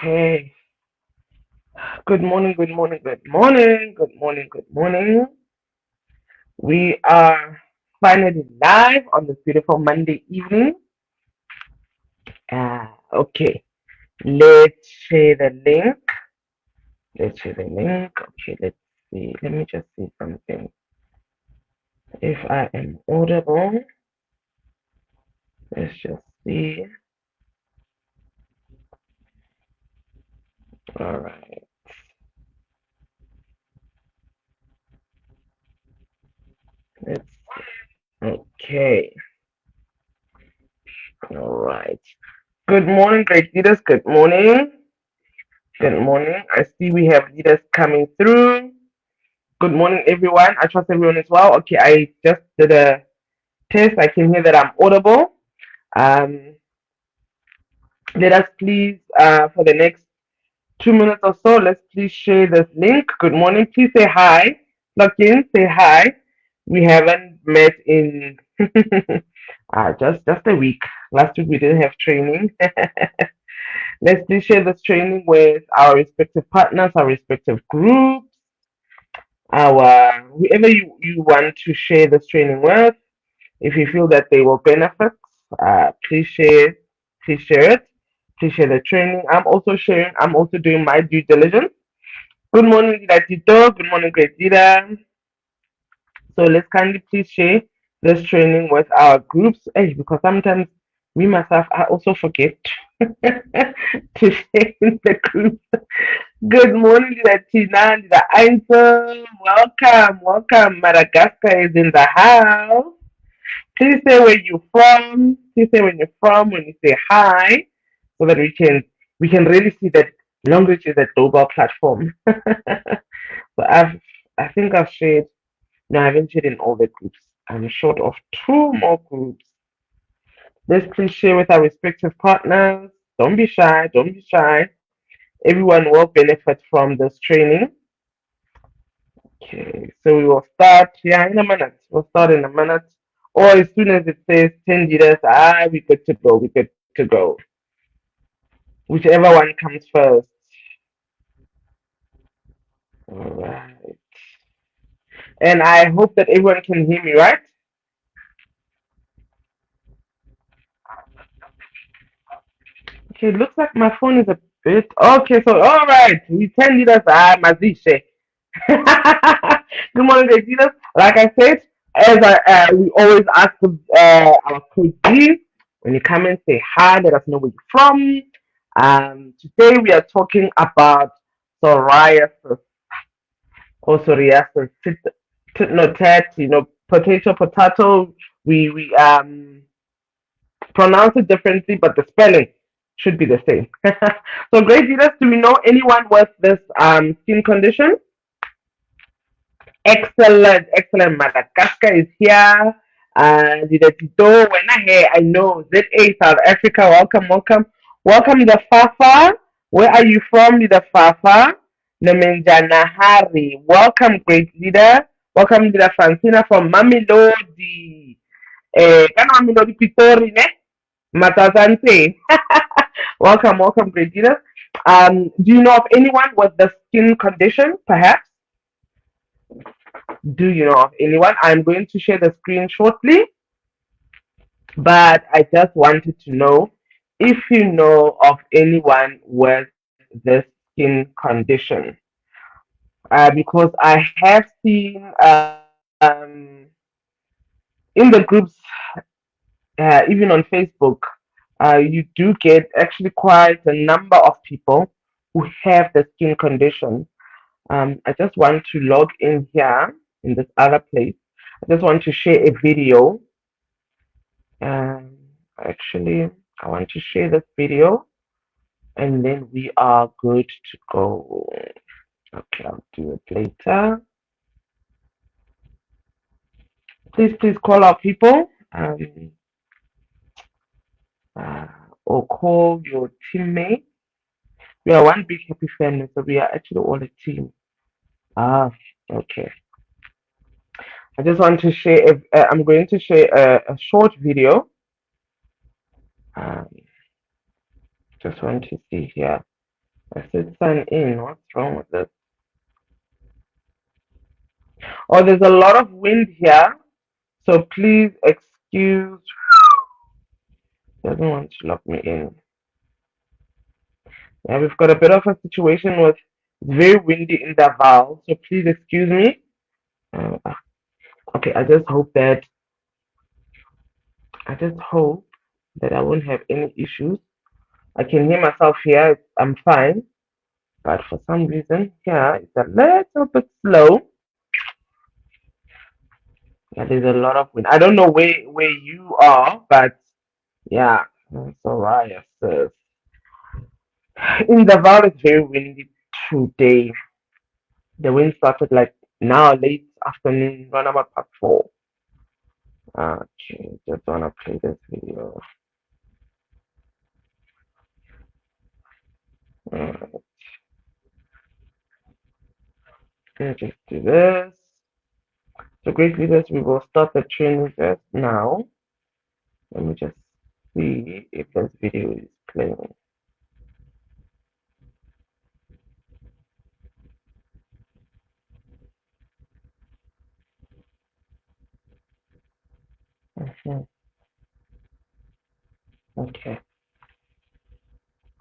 Okay. Good morning, good morning, good morning, good morning, good morning. We are finally live on this beautiful Monday evening. Okay. Let's share the link. Let's share the link. Okay, let's see. Let me just see something. If I am audible, let's just see. All right. Let's okay. All right. Good morning, great leaders. Good morning. Good morning. I see we have leaders coming through. Good morning, everyone. I trust everyone is well. Okay, I just did a test. I can hear that I'm audible. Um, Let us please, for the next 2 minutes or so, let's please share this link. Good morning. Please say hi. Log in, say hi. We haven't met in just a week. Last week we didn't have training. Let's please share this training with our respective partners, our respective groups, our whoever you want to share this training with. If you feel that they will benefit, please share. Please share it. Please share the training. I'm also sharing. I'm also doing my due diligence. Good morning, Leader Tito. Good morning, great leader. So let's kindly please share this training with our groups. Hey, because sometimes me myself I also forget to share in the group. Good morning, Leader Tina, Leader Einzel. Welcome, welcome. Madagascar is in the house. Please say where you're from. Please say when you're from when you say hi, so that we can really see that language is a global platform. So I think I've shared. No, I haven't shared in all the groups. I'm short of two more groups. Let's please share with our respective partners. Don't be shy. Don't be shy. Everyone will benefit from this training. Okay, so we will start, yeah, in a minute. We'll start in a minute. Or as soon as it says 10 liters, we're good to go. We're good to go. Whichever one comes first. All right. And I hope that everyone can hear me, right? Okay, it looks like my phone is a bit. Okay, so all right. We 10 liters. Mazishe. Good morning, great leaders. Like I said, as we always ask our coach D, when you come and say hi, let us know where you're from. Today we are talking about psoriasis or psoriasis. No, tat, potato. We pronounce it differently, but the spelling should be the same. So, great leaders, do we know anyone with this skin condition? Excellent, excellent. Madagascar is here. Leader Tito, when I hear, I know ZA South Africa. Welcome, welcome, welcome, Leader Fafa. Where are you from, Leader Fafa? Nemenjanahari. Welcome, great leader. Welcome, Leader Francina from Mamelodi. Mamelodi Pitori, ne? Matazante. Welcome, welcome, great leader. Do you know of anyone with the skin condition, perhaps? Do you know of anyone? I'm going to share the screen shortly, but I just wanted to know if you know of anyone with this skin condition. Because I have seen in the groups, even on Facebook, you do get actually quite a number of people who have the skin condition. I just want to log in here in this other place. I just want to share a video. Um, Actually, I want to share this video and then we are good to go. Okay, I'll do it later. Please call our people uh, or call your teammates. We are one big happy family, so we are actually all a team. Ah, okay. I just want to share. I'm going to share a short video. Um, just want to see here. I said sign in. What's wrong with this? Oh, there's a lot of wind here, so please excuse. Doesn't want to lock me in. Yeah, we've got a bit of a situation with it's very windy in Davao, so please excuse me. Uh, okay, I just hope that I won't have any issues. I can hear myself here. I'm fine, but for some reason here it's a little bit slow. Yeah, there's a lot of wind. I don't know where you are, but yeah, psoriasis. In Davao, it's very windy today. The wind started like now late afternoon, run about past 4. Okay, just wanna play this video. Uh, let me just do this. So great leaders, we will start the training just now. Let me just see if this video is playing. Mhm. Okay.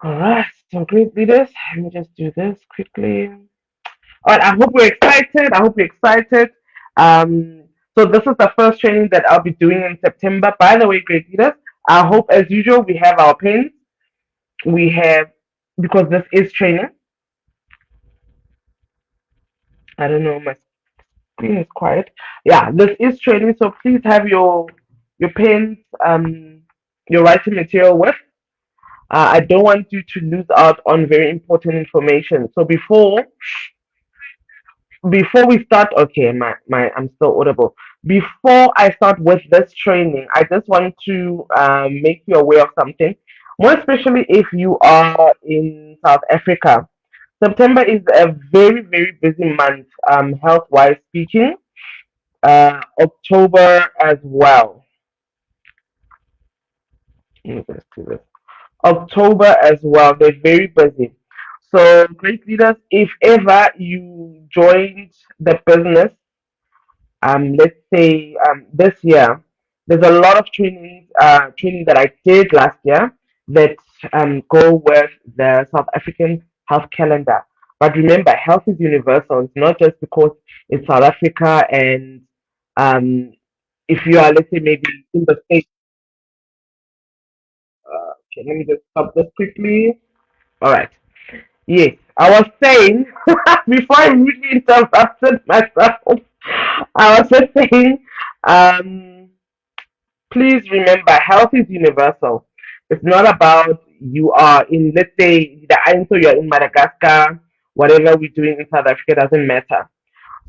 All right. So great leaders. Let me just do this quickly. All right. I hope we're excited. I hope you're excited. So this is the first training that I'll be doing in September. By the way, great leaders. I hope as usual we have our pins. We have because this is training. I don't know. My screen is quiet. Yeah, this is training. So please have your pens, your writing material with. I don't want you to lose out on very important information. So before we start, okay, I'm still audible. Before I start with this training, I just want to make you aware of something. More especially if you are in South Africa. September is a very busy month, health wise speaking. October as well. Let me just do this. October as well. They're very busy. So, great leaders, if ever you joined the business, let's say this year, there's a lot of training that I did last year that go with the South African health calendar. But remember, health is universal. It's not just because it's South Africa and um, if you are, let's say, maybe in the States. Okay, let me just stop this quickly. All right. Yes, I was saying before I really interrupted myself. I was just saying, um, please remember, health is universal. It's not about you are in, let's say, the so you're in Madagascar, whatever we're doing in South Africa doesn't matter.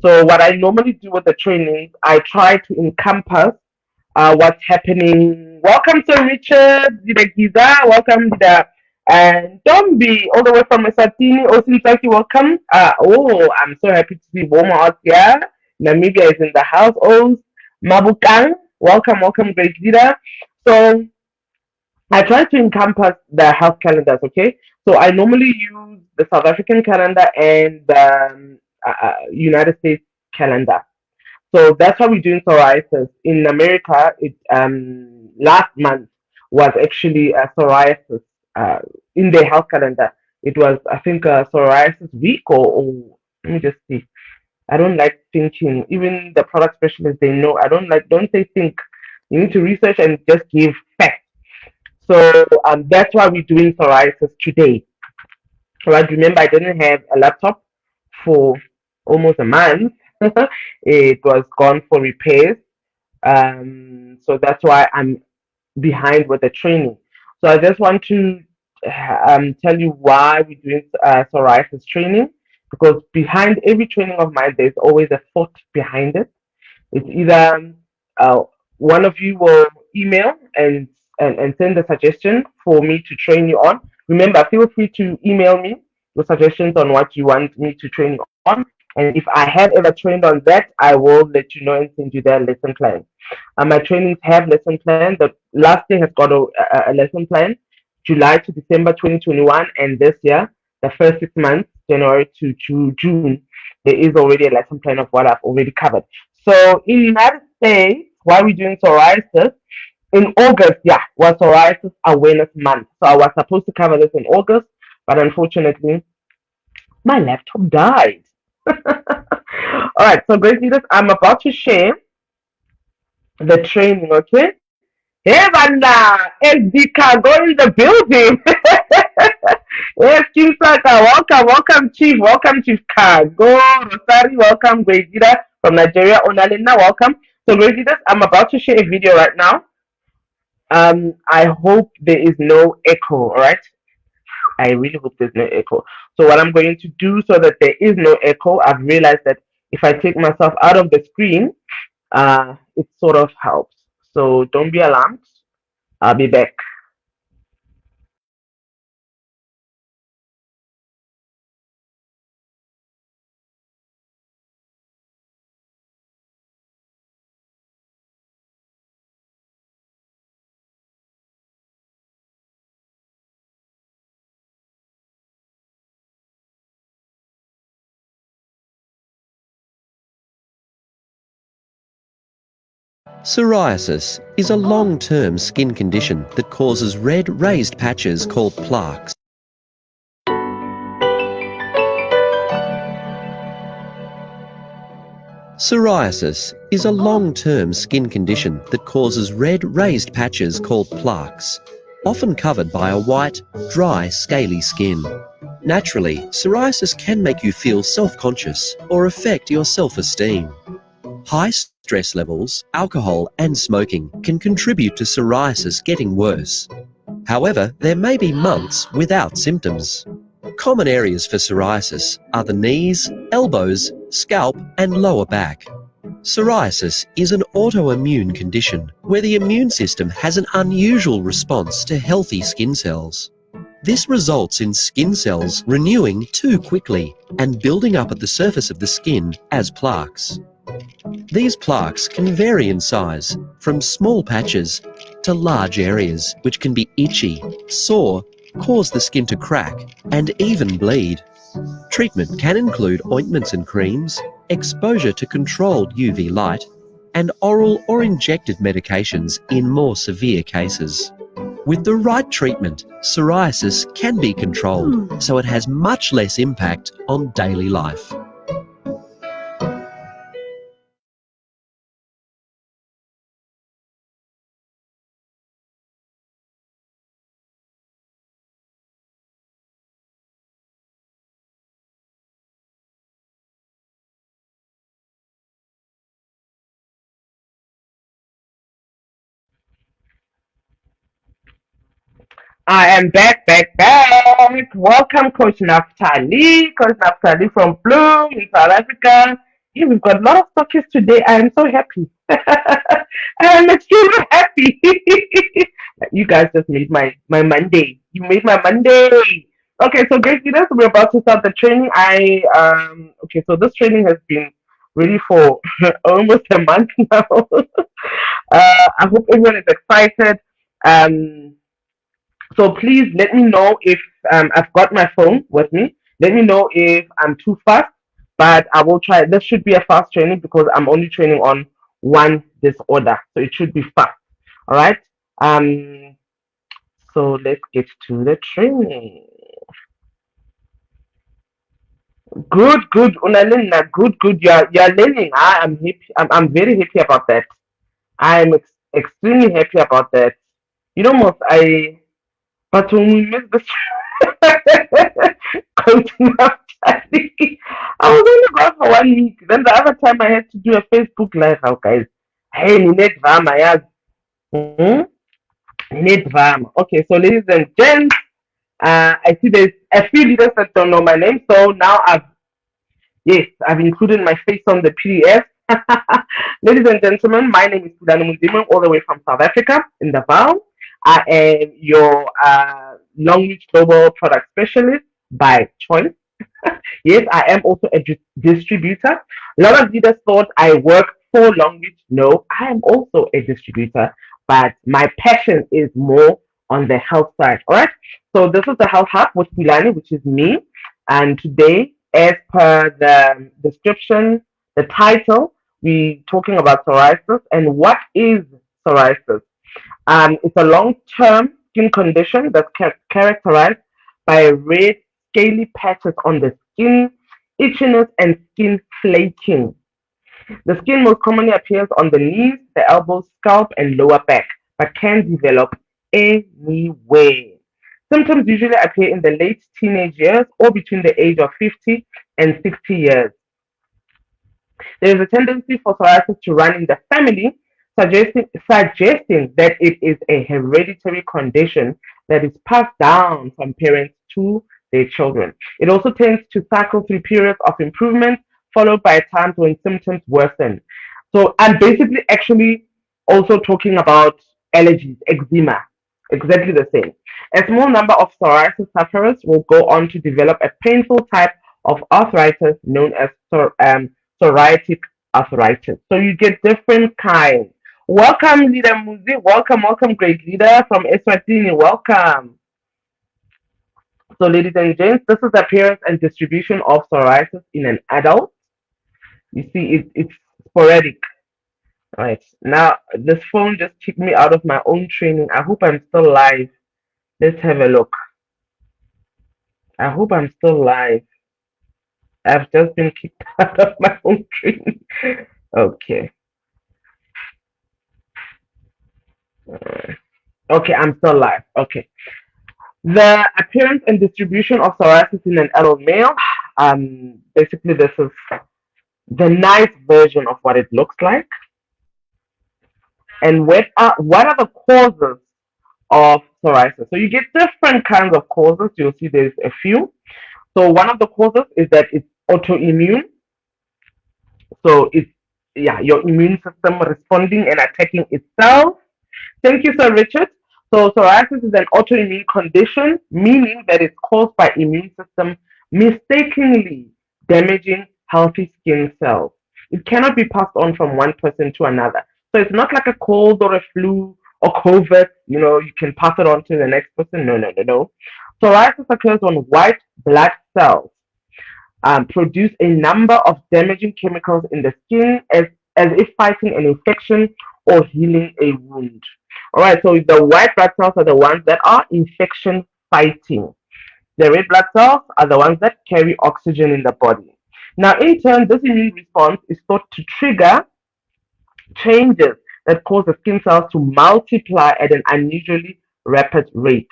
So what I normally do with the trainings, I try to encompass what's happening. Welcome to Richard, Dida Giza, welcome Dida. And don't be all the way from Eswatini, Osintaki, welcome. I'm so happy to see Boma out here. Namibia is in the house. Oh, Mabukang, welcome, great leader. So I try to encompass the health calendars, okay? So I normally use the South African calendar and the United States calendar. So that's why we're doing psoriasis. In America, it last month was actually a psoriasis in their health calendar. It was, I think, a psoriasis week or let me just see. I don't like thinking. Even the product specialists, they know. I don't say think. You need to research and just give facts. So that's why we're doing psoriasis today. Right? Remember, I didn't have a laptop for almost a month. It was gone for repairs. So that's why I'm behind with the training. So I just want to tell you why we're doing psoriasis training because behind every training of mine, there's always a thought behind it. It's either uh, one of you will email and send a suggestion for me to train you on. Remember, feel free to email me your suggestions on what you want me to train you on. And if I have ever trained on that, I will let you know and send you the lesson plan. My trainings have lesson plan. The last year has got a lesson plan, July to December 2021, and this year the first 6 months, January to June, there is already a lesson plan of what I've already covered. So in the United States, why are we doing psoriasis? In August, yeah, was Psoriasis Awareness Month. So I was supposed to cover this in August, but unfortunately, my laptop died. All right, so great leaders, I'm about to share the training, okay? Hey, Vanda, SD Cargo in the building. Yes, Chief Saka, welcome, Chief, Chief Cargo. Rosari, welcome, great leader from Nigeria. Onalina, welcome. So, great leaders, I'm about to share a video right now. I hope there is no echo, all right? I really hope there's no echo. So what I'm going to do so that there is no echo, I've realized that if I take myself out of the screen, it sort of helps. So don't be alarmed. I'll be back. Psoriasis is a long-term skin condition that causes red raised patches called plaques. Psoriasis is a long-term skin condition that causes red raised patches called plaques, often covered by a white, dry, scaly skin. Naturally, psoriasis can make you feel self-conscious or affect your self-esteem. High stress levels, alcohol and smoking can contribute to psoriasis getting worse. However, there may be months without symptoms. Common areas for psoriasis are the knees, elbows, scalp and lower back. Psoriasis is an autoimmune condition where the immune system has an unusual response to healthy skin cells. This results in skin cells renewing too quickly and building up at the surface of the skin as plaques. These plaques can vary in size, from small patches to large areas, which can be itchy, sore, cause the skin to crack, and even bleed. Treatment can include ointments and creams, exposure to controlled UV light, and oral or injected medications in more severe cases. With the right treatment, psoriasis can be controlled, so it has much less impact on daily life. I am back. Welcome, Coach Naftali. Coach Naftali from Bloom in South Africa. Yeah, we've got a lot of stockies today. I am so happy. I am extremely happy. You guys just made my Monday. You made my Monday. Okay, so great leaders, we're about to start the training. Okay, so this training has been ready for almost a month now. I hope everyone is excited. Um, so please let me know if I've got my phone with me. Let me know if I'm too fast, but I will try. This should be a fast training because I'm only training on one disorder, so it should be fast. All right. Um. So let's get to the training. Good, Unalina. Good. You're learning. I'm happy. I'm very happy about that. I'm extremely happy about that. You know, most but when we missed the coaching after I was only gone for 1 week. Then the other time I had to do a Facebook live. How guys? Hey, we need drama, yeah. Hmm? We need drama. Okay, so ladies and gents, I see there's a few leaders that don't know my name. So now I've included my face on the PDF. Ladies and gentlemen, my name is Kudani Mundimang, all the way from South Africa in Davao. I am your long reach global product specialist by choice. Yes, I am also a distributor. A lot of leaders thought I work for Long Reach. No, I am also a distributor, but my passion is more on the health side. All right. So this is the Health Hub with Kulani, which is me. And today, as per the description, the title, we're talking about psoriasis. And what is psoriasis? It's a long-term skin condition that's characterized by red, scaly patches on the skin, itchiness, and skin flaking. The skin most commonly appears on the knees, the elbows, scalp, and lower back, but can develop anywhere. Symptoms usually appear in the late teenage years or between the age of 50 and 60 years. There is a tendency for psoriasis to run in the family, suggesting that it is a hereditary condition that is passed down from parents to their children. It also tends to cycle through periods of improvement, followed by times when symptoms worsen. So I'm basically actually also talking about allergies, eczema, exactly the same. A small number of psoriasis sufferers will go on to develop a painful type of arthritis known as psoriatic arthritis. So you get different kinds. Welcome, Leader Muzi. Welcome, welcome, great leader from Eswatini. Welcome. So, ladies and gents, this is the appearance and distribution of psoriasis in an adult. You see, it's sporadic. All right. Now, this phone just kicked me out of my own training. I hope I'm still live. Let's have a look. I hope I'm still live. I've just been kicked out of my own training. Okay. Okay, I'm still live. Okay. The appearance and distribution of psoriasis in an adult male. Basically, this is the nice version of what it looks like. And what are the causes of psoriasis? So you get different kinds of causes. You'll see there's a few. So one of the causes is that it's autoimmune. So it's your immune system responding and attacking itself. Thank you, Sir Richard. So psoriasis is an autoimmune condition, meaning that it's caused by immune system mistakenly damaging healthy skin cells. It cannot be passed on from one person to another. So it's not like a cold or a flu or COVID, you can pass it on to the next person. No, no, no, no. Psoriasis occurs when white blood cells produce a number of damaging chemicals in the skin as if fighting an infection or healing a wound. All right, so the white blood cells are the ones that are infection fighting. The red blood cells are the ones that carry oxygen in the body. Now, in turn, this immune response is thought to trigger changes that cause the skin cells to multiply at an unusually rapid rate.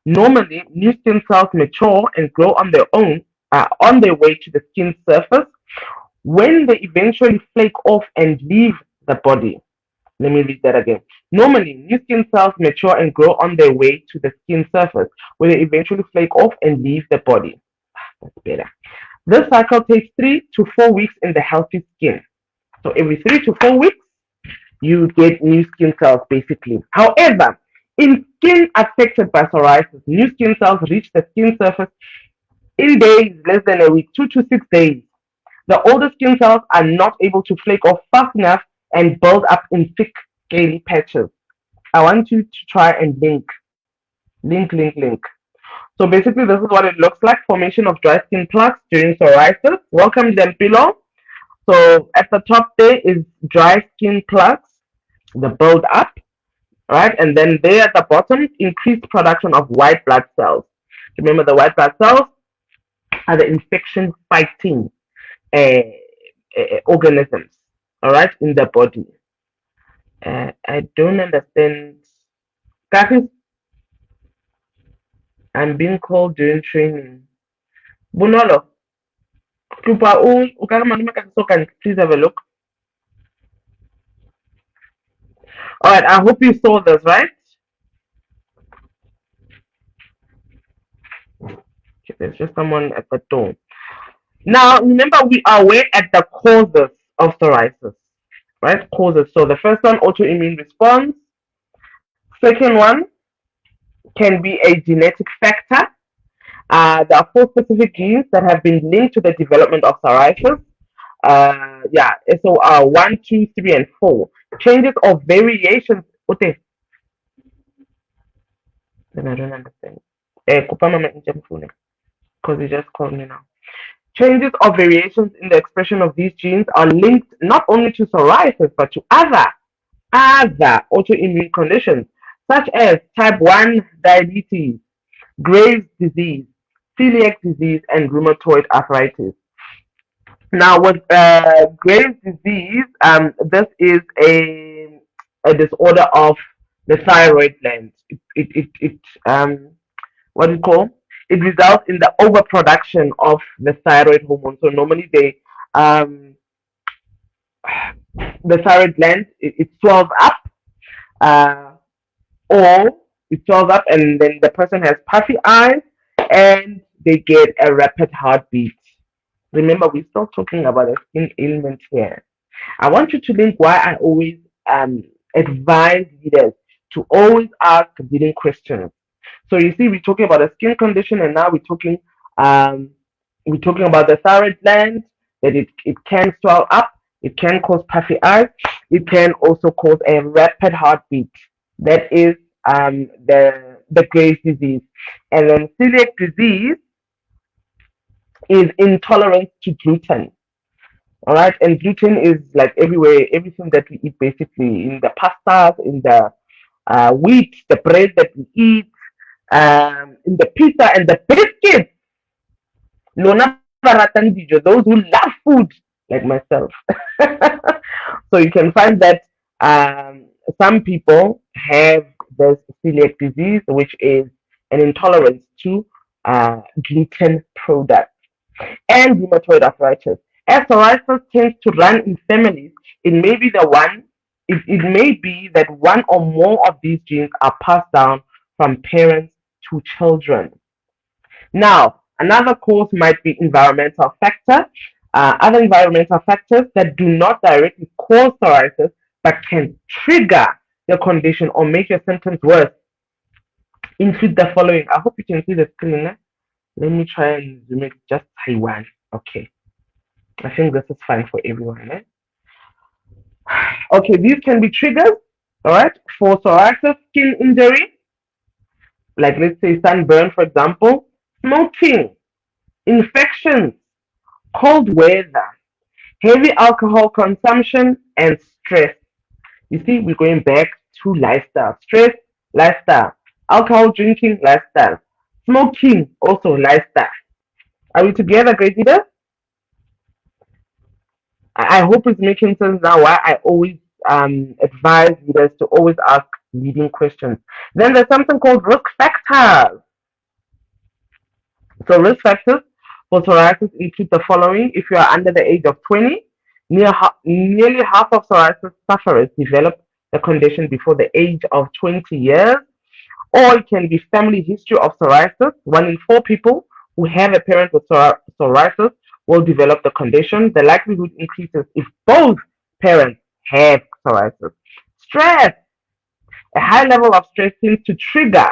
Normally, new skin cells mature and grow on their own, on their way to the skin surface. When they eventually flake off and leave the body, let me read that again. Normally, new skin cells mature and grow on their way to the skin surface, where they eventually flake off and leave the body. That's better. This cycle takes 3 to 4 weeks in the healthy skin. So every 3 to 4 weeks, you get new skin cells, basically. However, in skin affected by psoriasis, new skin cells reach the skin surface in days, less than a week, 2 to 6 days. The older skin cells are not able to flake off fast enough and build up in thick, scaly patches. I want you to try and link. So basically, this is what it looks like: formation of dry skin plaques during psoriasis. Welcome, Dempilo. So at the top there is dry skin plaques, the build up, right? And then there at the bottom, increased production of white blood cells. Remember, the white blood cells are the infection fighting organisms, all right, in the body. I don't understand. Guys, I'm being called during training. Bunolo, please have a look. All right, I hope you saw this, right? Okay, there's just someone at the door. Now, remember, we are aware at the causes of psoriasis, right? Causes. So the first one, autoimmune response. Second one can be a genetic factor. There are 4 specific genes that have been linked to the development of psoriasis. SOR 1, 2, 3, and 4. Changes or variations. Okay. Then I don't understand. because he just called me now. Changes or variations in the expression of these genes are linked not only to psoriasis but to other autoimmune conditions such as type 1 diabetes, Graves' disease, celiac disease, and rheumatoid arthritis. Now, with Graves' disease, this is a disorder of the thyroid gland. What do you call? It results in the overproduction of the thyroid hormone. So normally um, the thyroid gland it swells up, uh, or it swells up, and then the person has puffy eyes, and they get a rapid heartbeat. Remember, we're still talking about a skin ailment here. I want you to link why I always advise leaders to always ask leading questions. So you see, we're talking about a skin condition, and now um, we're talking about the thyroid gland that it can swell up, it can cause puffy eyes, it can also cause a rapid heartbeat. That is the Graves' disease, and then celiac disease is intolerance to gluten. All right, and gluten is like everywhere, everything that we eat, basically in the pastas, in the wheat, the bread that we eat, in the pizza and the biscuits. Lona baratang dijo, those who love food like myself. So you can find that some people have this celiac disease, which is an intolerance to gluten products, and rheumatoid arthritis. As psoriasis tends to run in families, it may be the one it may be that one or more of these genes are passed down from parents to children. Now, another cause might be environmental factor. Other environmental factors that do not directly cause psoriasis but can trigger the condition or make your symptoms worse include the following. I hope you can see the screen. Let me try and zoom it just Taiwan. Okay. I think this is fine for everyone. Okay, these can be triggers, all right, for psoriasis, skin injury, like let's say sunburn, for example, smoking, infections, cold weather, heavy alcohol consumption, and stress. You see, we're going back to lifestyle. Stress, lifestyle. Alcohol drinking, lifestyle. Smoking, also lifestyle. Are we together, great leaders? I hope it's making sense now why I always advise leaders to always ask leading questions. Then there's something called risk factors. So risk factors for psoriasis include the following. If you are under the age of 20, nearly half of psoriasis sufferers develop the condition before the age of 20 years, or it can be family history of psoriasis. 1 in 4 people who have a parent with psoriasis will develop the condition. The likelihood increases if both parents have psoriasis. Stress. A high level of stress seems to trigger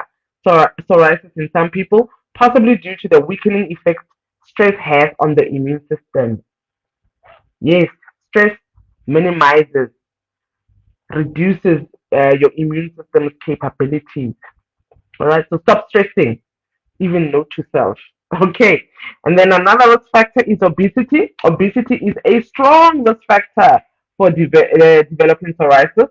psoriasis in some people, possibly due to the weakening effect stress has on the immune system. Yes, stress minimizes, reduces your immune system's capabilities. All right, so stop stressing, even note to self. Okay, and then another risk factor is obesity. Obesity is a strong risk factor for developing psoriasis.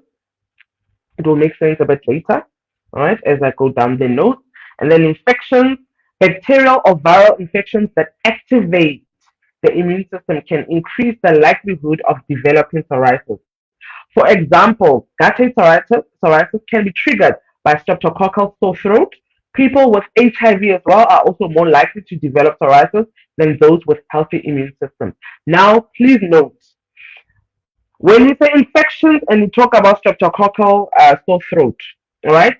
It will make sense a bit later, all right, as I go down the notes. And then infections, bacterial or viral infections that activate the immune system can increase the likelihood of developing psoriasis. For example, gouty psoriasis can be triggered by streptococcal sore throat. People with HIV as well are also more likely to develop psoriasis than those with healthy immune systems. Now, please note, when we say infections and we talk about streptococcal sore throat, all right,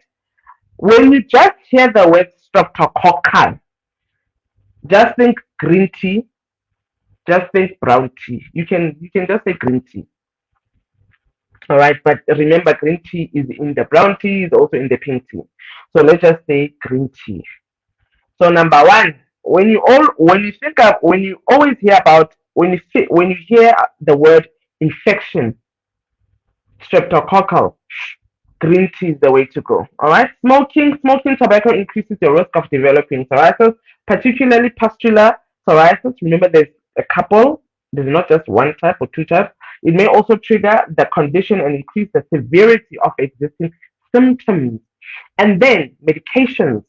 when you just hear the word streptococcal, just think green tea, just think brown tea. You can just say green tea. All right, but remember, green tea is in the brown tea, is also in the pink tea. So let's just say green tea. So number one, when you always hear about when you hear the word infection, streptococcal, green tea is the way to go. All right. Smoking tobacco increases your risk of developing psoriasis, particularly pustular psoriasis. Remember, there's a couple. There's not just one type or two types. It may also trigger the condition and increase the severity of existing symptoms. And then medications.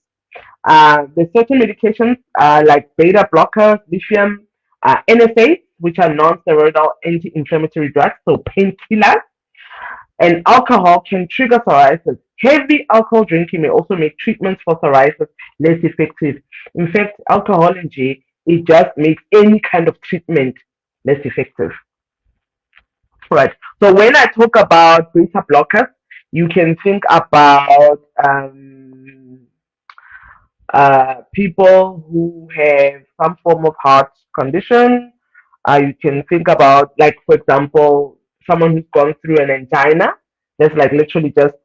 There's certain medications like beta blockers, lithium, NSAIDs, which are non-steroidal anti-inflammatory drugs, so painkillers, and alcohol can trigger psoriasis. Heavy alcohol drinking may also make treatments for psoriasis less effective. In fact, alcohol in J, it just makes any kind of treatment less effective. Right. So when I talk about beta blockers, you can think about people who have some form of heart condition. You can think about, like, for example, someone who's gone through an angina. That's like literally just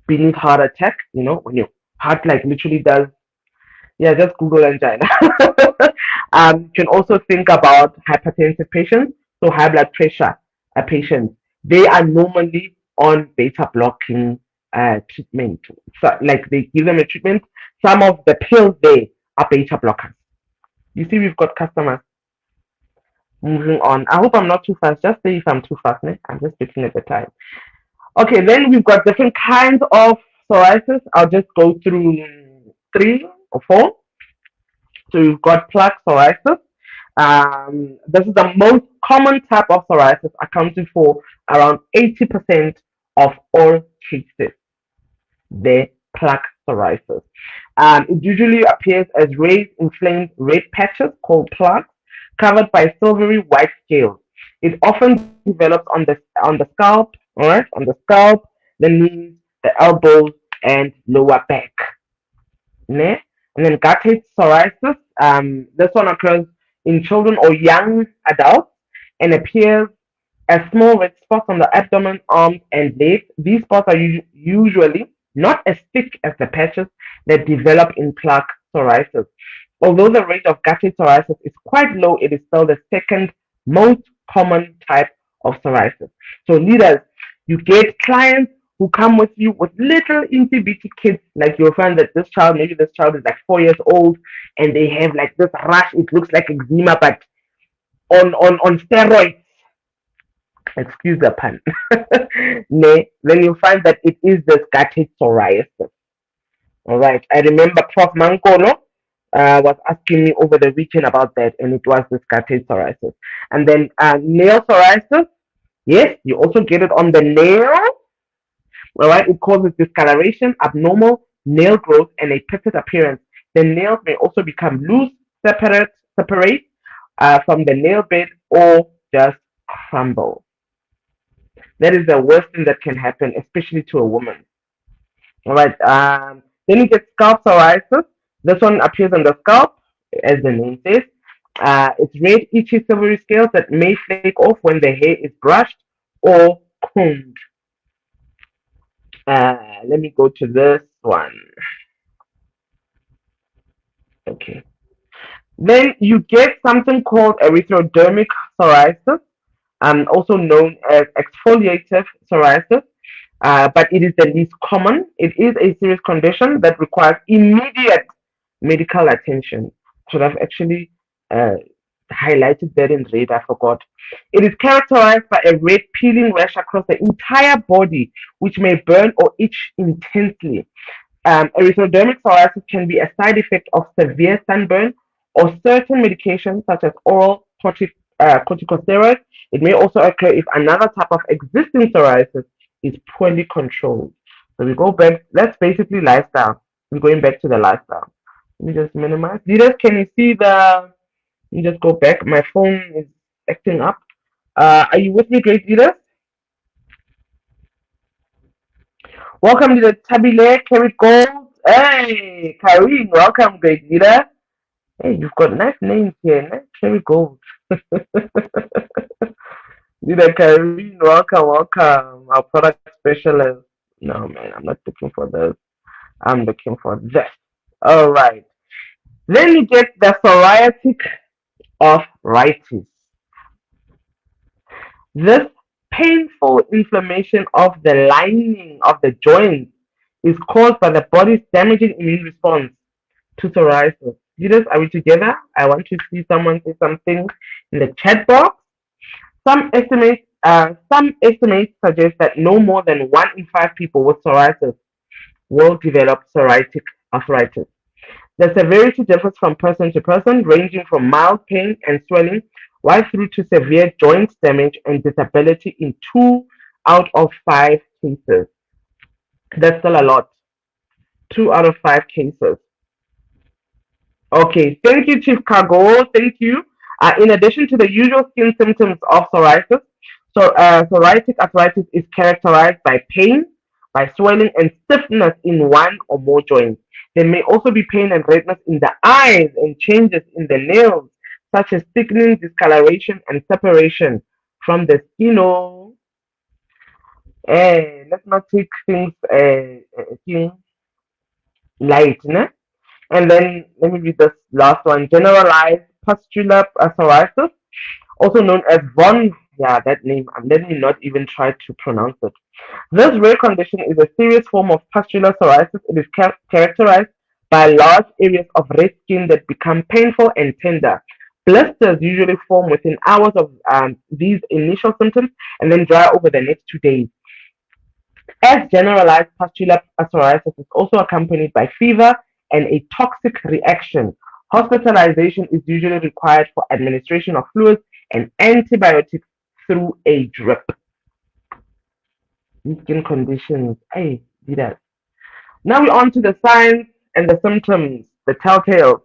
beneath heart attack, when your heart like literally does, yeah, just Google angina. You can also think about hypertensive patients, so high blood pressure patients. They are normally on beta blocking treatment. So, like, they give them a treatment. Some of the pills there are beta blockers. You see, we've got customers. Moving on. I hope I'm not too fast. Just say if I'm too fast. Ne? I'm just looking at the time. Okay, then we've got different kinds of psoriasis. I'll just go through three or four. So you've got plaque psoriasis. This is the most common type of psoriasis, accounting for around 80% of all cases. The plaque psoriasis. It usually appears as raised, inflamed red patches called plaques, covered by silvery white scales. It often develops on the scalp, all right, on the scalp, the knees, the elbows, and lower back. Ne? And then gouty psoriasis. This one occurs in children or young adults and appears as small red spots on the abdomen, arms, and legs. These spots are usually not as thick as the patches that develop in plaque psoriasis. Although the rate of gouty psoriasis is quite low, it is still the second most common type of psoriasis. So, leaders, you get clients who come with you with little itty bitty kids. Like, you'll find that maybe this child is like 4 years old, and they have like this rash. It looks like eczema, but on steroids. Excuse the pun. Then you'll find that it is this gouty psoriasis. All right. I remember Prof. Mankolo was asking me over the weekend about that, and it was this gouty psoriasis. And then nail psoriasis. Yes, you also get it on the nail. All right. It causes discoloration, abnormal nail growth, and a pitted appearance. The nails may also become loose, separate from the nail bed, or just crumble. That is the worst thing that can happen, especially to a woman. All right. Then you get scalp psoriasis. This one appears on the scalp, as the name says. It's red, itchy, silvery scales that may flake off when the hair is brushed or combed. Let me go to this one. Okay. Then you get something called erythrodermic psoriasis, also known as exfoliative psoriasis. But it is the least common. It is a serious condition that requires immediate medical attention. Should have actually uh, highlighted that in red. I forgot. It is characterized by a red peeling rash across the entire body, which may burn or itch intensely. Erythrodermic psoriasis can be a side effect of severe sunburn or certain medications such as oral corticosteroids. It may also occur if another type of existing psoriasis is poorly controlled. So we go back, that's basically lifestyle. We're going back to the lifestyle. Let me just minimize. Leaders, can you see let me just go back. My phone is acting up. Are you with me, great leaders? Welcome to the Tabile Carry Gold. Hey, Karine, welcome, great leader. Hey, you've got nice names here. Nice Carry Gold. Leader Karine, welcome. Our product specialist. No, man, I'm not looking for this. I'm looking for this. All right. Then you get the psoriatic arthritis. This painful inflammation of the lining of the joints is caused by the body's damaging immune response to psoriasis. Leaders, are we together? I want to see someone say something in the chat box. Some estimates suggest that no more than 1 in 5 people with psoriasis will develop psoriatic arthritis. The severity differs from person to person, ranging from mild pain and swelling right through to severe joint damage and disability in 2 out of 5 cases. That's still a lot. 2 out of 5 cases. Okay, thank you, Chief Cargo. Thank you. In addition to the usual skin symptoms of psoriasis, psoriatic arthritis is characterized by pain, by swelling and stiffness in one or more joints. There may also be pain and redness in the eyes and changes in the nails, such as thickening, discoloration, and separation from the skin. Oh, let's not take things light, né? And then let me read this last one. Generalized pustular psoriasis, also known as von. Yeah, that name. Let me not even try to pronounce it. This rare condition is a serious form of pustular psoriasis. It is characterized by large areas of red skin that become painful and tender. Blisters usually form within hours of these initial symptoms and then dry over the next 2 days. As generalized pustular psoriasis is also accompanied by fever and a toxic reaction, hospitalization is usually required for administration of fluids and antibiotics through a drip. Skin conditions. Hey, do that. Now we're on to the signs and the symptoms, the telltales.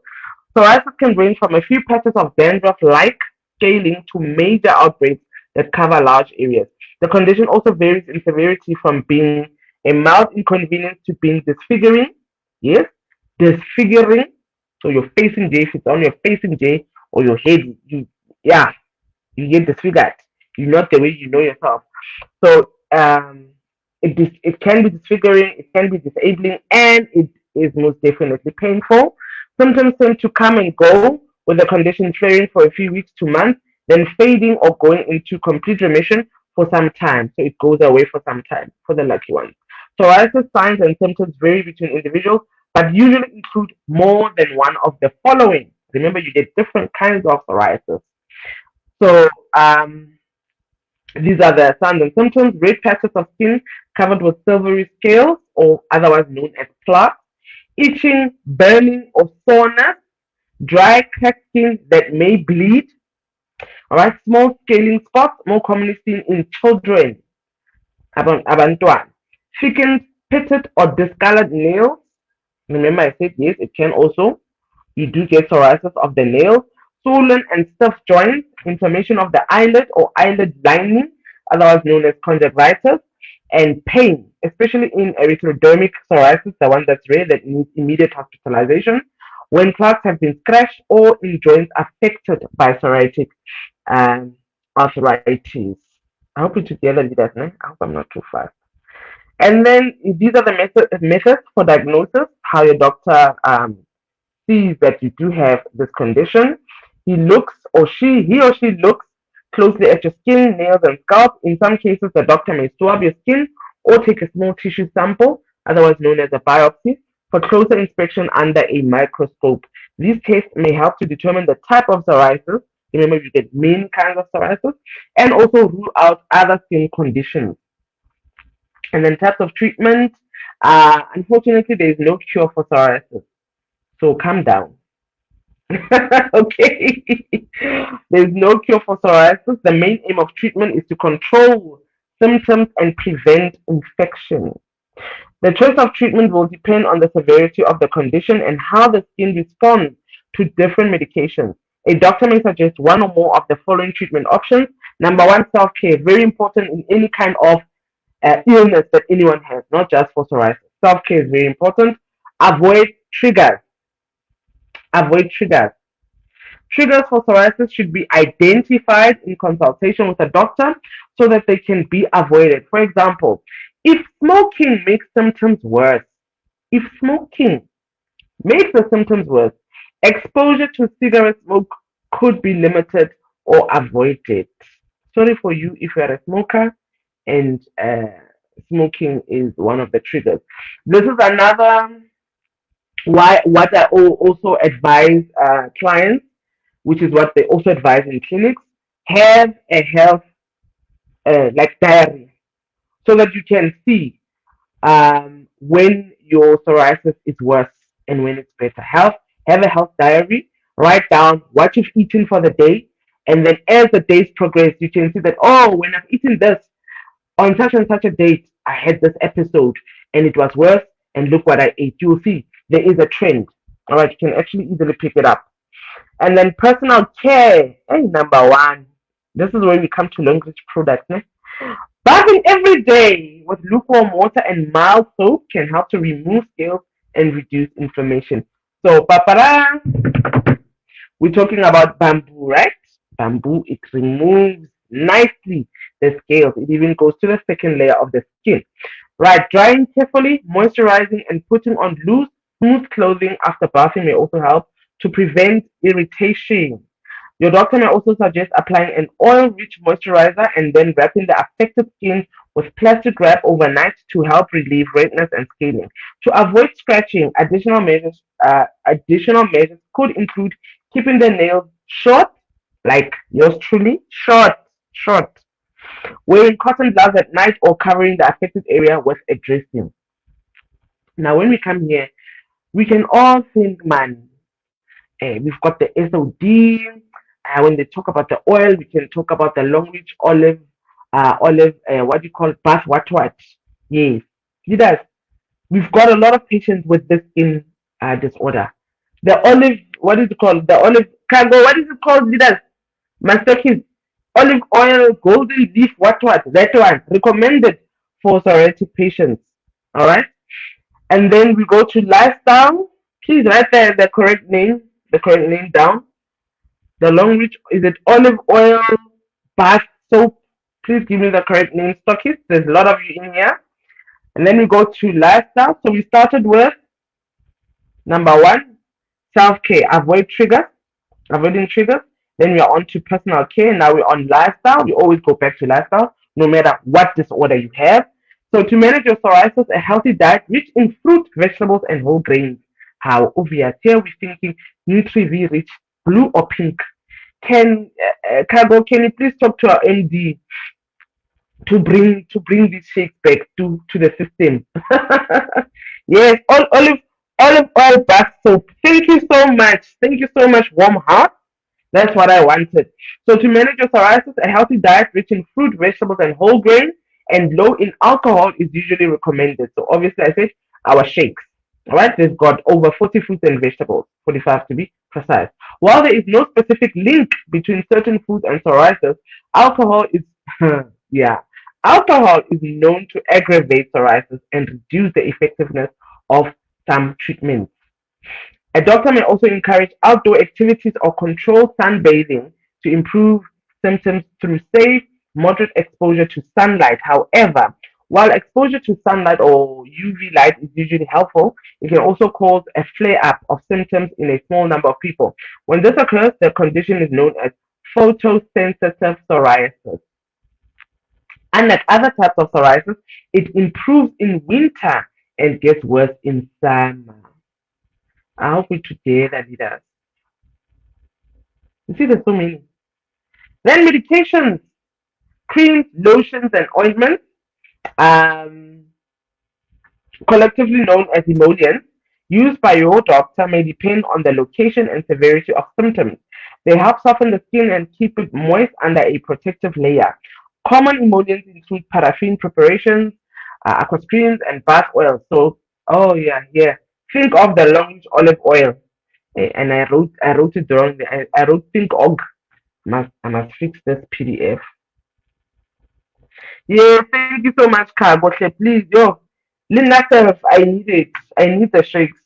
Psoriasis can range from a few patches of dandruff-like scaling to major outbreaks that cover large areas. The condition also varies in severity from being a mild inconvenience to being disfiguring. Yes, disfiguring. So you're facing J, if it's on your facing J or your head, yeah, you get disfigured. You're not the way you know yourself. So it can be disfiguring, it can be disabling, and it is most definitely painful. Symptoms tend to come and go, with the condition flaring for a few weeks to months, then fading or going into complete remission for some time. So it goes away for some time for the lucky ones. Psoriasis signs and symptoms vary between individuals, but usually include more than one of the following. Remember, you get different kinds of psoriasis. So these are the signs and symptoms: red patches of skin covered with silvery scales, or otherwise known as plaques, itching, burning, or soreness, dry, cracked skin that may bleed, all right, small scaling spots, more commonly seen in children, abantwana, thickened, pitted, or discolored nails. Remember, I said yes, it can also. You do get psoriasis of the nails, swollen and stiff joints, inflammation of the eyelid or eyelid lining, otherwise known as conjunctivitis, and pain, especially in erythrodermic psoriasis, the one that's rare that needs immediate hospitalization, when plaques have been scratched or in joints affected by psoriatic arthritis. I hope you're together, leaders. I hope I'm not too fast. And then these are the methods for diagnosis, how your doctor sees that you do have this condition. He or she looks closely at your skin, nails, and scalp. In some cases, the doctor may swab your skin or take a small tissue sample, otherwise known as a biopsy, for closer inspection under a microscope. These tests may help to determine the type of psoriasis. Remember, you get many kinds of psoriasis, and also rule out other skin conditions. And then types of treatment. Unfortunately, there is no cure for psoriasis. So calm down. Okay. There's no cure for psoriasis. The main aim of treatment is to control symptoms and prevent infection. The choice of treatment will depend on the severity of the condition and how the skin responds to different medications. A doctor may suggest one or more of the following treatment options. Number one, self-care. Very important in any kind of illness that anyone has, not just for psoriasis. Self-care is very important. Avoid triggers. Avoid triggers. Triggers for psoriasis should be identified in consultation with a doctor so that they can be avoided. For example, if smoking makes symptoms worse, exposure to cigarette smoke could be limited or avoided. Sorry for you if you're a smoker. and smoking is one of the triggers. This is another why what I also advise clients, which is what they also advise in clinics, have a health like diary so that you can see when your psoriasis is worse and when it's better. Have a health diary, write down what you've eaten for the day, and then as the days progress, you can see that, oh, when I've eaten this on such and such a date, I had this episode and it was worse, and look what I ate. You'll see there is a trend. All right, you can actually easily pick it up. And then personal care, number one. This is where we come to long reach products. Ne? Bathing every day with lukewarm water and mild soap can help to remove scales and reduce inflammation. So, papara, we're talking about bamboo, right? Bamboo, it removes nicely the scales. It even goes to the second layer of the skin. Right, drying carefully, moisturizing, and putting on loose, smooth clothing after bathing may also help to prevent irritation. Your doctor may also suggest applying an oil-rich moisturizer and then wrapping the affected skin with plastic wrap overnight to help relieve redness and scaling. To avoid scratching, additional measures could include keeping the nails short, like yours truly, short, wearing cotton gloves at night, or covering the affected area with a dressing. Now, when we come here, we can all think, man, we've got the SOD. When they talk about the oil, we can talk about the long reach what do you call it? Bath what? Yes. Leaders, we've got a lot of patients with this skin disorder. The olive, what is it called? The olive cargo, what is it called, leaders? Mastakis, olive oil, golden leaf, what? That one, recommended for psoriatic patients. All right. And then we go to lifestyle. Please write the correct name down. The long reach, is it olive oil, bath soap? Please give me the correct name, stockist. There's a lot of you in here. And then we go to lifestyle. So we started with number one, self care. Avoiding triggers. Then we are on to personal care. Now we're on lifestyle. We always go back to lifestyle, no matter what disorder you have. So to manage your psoriasis, a healthy diet rich in fruit, vegetables, and whole grains. How obvious. Here we're thinking Nutri-V rich, blue or pink. Cargo, can you please talk to our MD to bring these shakes back to the system? Yes, olive oil bath soap. Thank you so much. Thank you so much, warm heart. That's what I wanted. So to manage your psoriasis, a healthy diet rich in fruit, vegetables, and whole grain and low in alcohol is usually recommended. So obviously, I said our shakes. All right, they've got over 40 fruits and vegetables, 45 to be precise. While there is no specific link between certain foods and psoriasis, alcohol is yeah, alcohol is known to aggravate psoriasis and reduce the effectiveness of some treatments. A doctor may also encourage outdoor activities or control sunbathing to improve symptoms through safe, moderate exposure to sunlight. However, while exposure to sunlight or UV light is usually helpful, it can also cause a flare up of symptoms in a small number of people. When this occurs, the condition is known as photosensitive psoriasis. Unlike other types of psoriasis, it improves in winter and gets worse in summer. I hope we together, leaders. You see, there's so many. Then medications, creams, lotions, and ointments, um, collectively known as emollients, used by your doctor may depend on the location and severity of symptoms. They help soften the skin and keep it moist under a protective layer. Common emollients include paraffin preparations, aqua creams, and bath oil. So, oh yeah. Think of the long olive oil. And I wrote it wrong. I wrote think og. I must fix this PDF. Yeah, thank you so much, Cargo. Please, yo, Linacef, I need it. I need the shakes.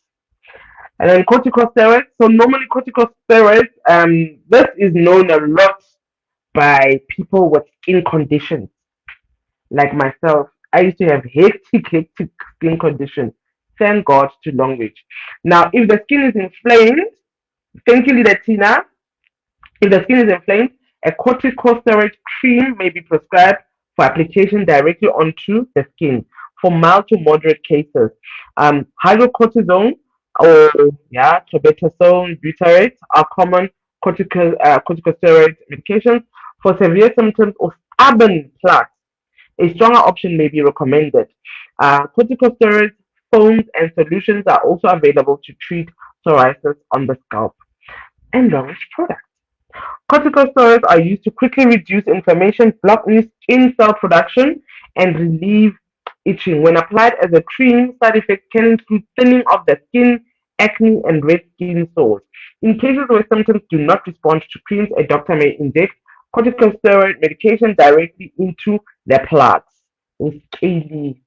And then corticosteroids. So normally corticosteroids, this is known a lot by people with skin conditions like myself. I used to have hectic skin conditions. Thank God to long reach. Now, if the skin is inflamed, thank you, Tina. If the skin is inflamed, a corticosteroid cream may be prescribed for application directly onto the skin for mild to moderate cases. Hydrocortisone or clobetasol butyrate are common corticosteroid medications for severe symptoms of stubborn plaques. A stronger option may be recommended. Corticosteroids, foams, and solutions are also available to treat psoriasis on the scalp. And launch products. Corticosteroids are used to quickly reduce inflammation, block new skin cell production, and relieve itching. When applied as a cream, side effects can include thinning of the skin, acne, and red skin sores. In cases where symptoms do not respond to creams, a doctor may inject corticosteroid medication directly into the plaques with scaly